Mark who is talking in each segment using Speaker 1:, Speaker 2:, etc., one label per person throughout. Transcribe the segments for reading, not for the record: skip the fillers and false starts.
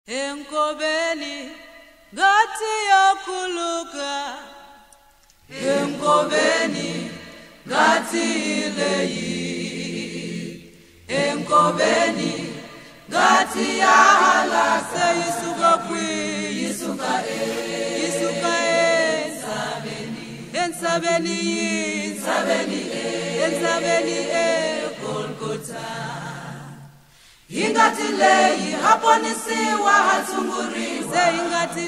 Speaker 1: Enkobeni ngathi yakhuluka, enkobeni ngathi leyi, enkobeni ngathi yahala seyisuka yisuka ensabeni Golgotha. Ingati leyi haponisiwa hatsunguriwa, ingati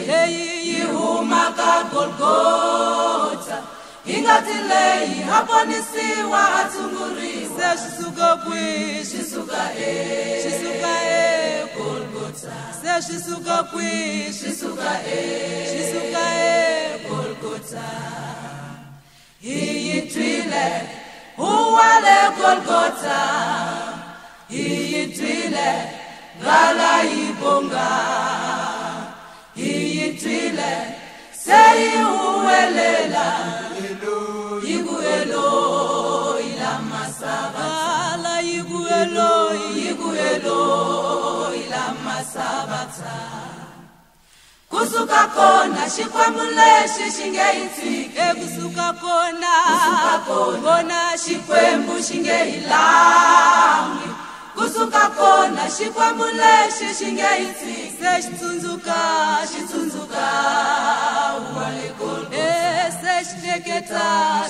Speaker 1: leyi yihuma ka Golgotha. Ingati leyi haponisiwa hatsunguriwa, shisuka Golgotha. Shisuka Golgotha. Iyitwile uwale Golgotha, iyitwile ngala ibonga, iyitwile seyiwelela yiguelo ila masaba, ala yiguelo ila masabata. Kusuka kona shikwembu leshi shingeyitsike, kusuka kona shikwembu shingeyilangi, kusuka kona shikwembu leshi shingeyitsike, shitsunzuka uwale Golgotha.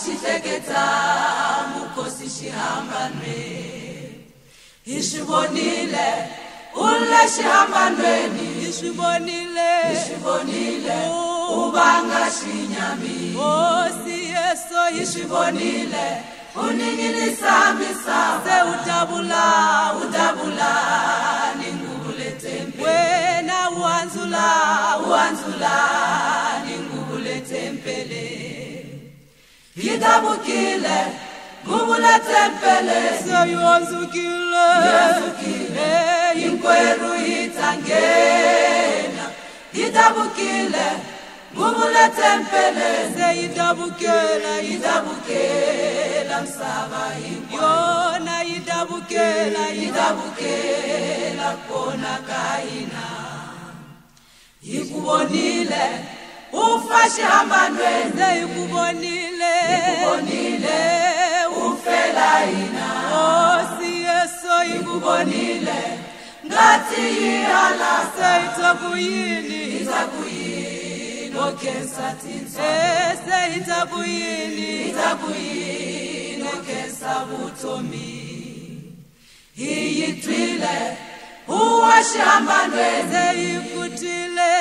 Speaker 1: Shihleketa mukosi shihambanwe, ishibonile ule shihambanweni, ishibonile ubanga shinyami, osi yeso ishibonile uningilisa misa se udabula ningubule tempe, wena uanzula ningubule tempele. Idabukile ngubule tempele seyonzukile, inkweru itangena. Idabukile ngubule tempele seyidabukela msaba yona, idabukela kona kaina. Ikubonile ufashi hambanweni, ikubonile ufela ina, osi yeso ikubonile ngathi yihala seyitokuyini okesa tinsa, seyitokuyini okesa butomi. Iyitwile uwashi hambanweni, seyikutwile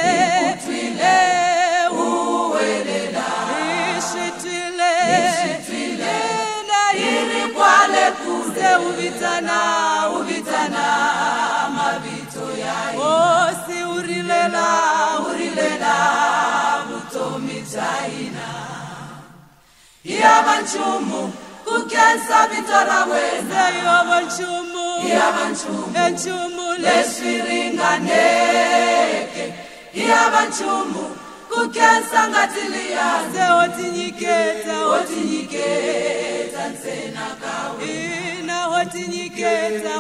Speaker 1: uwelela, ishitwile na irikwale kuse ubitana mabito yayi, osi urilela butomi jaina. Iyabanchumu kukensa bitora weza, enchumu leshiringaneke, iyabanchumu kukensa ngatiliya se otinyiketa nsena kawe, ina otinyiketa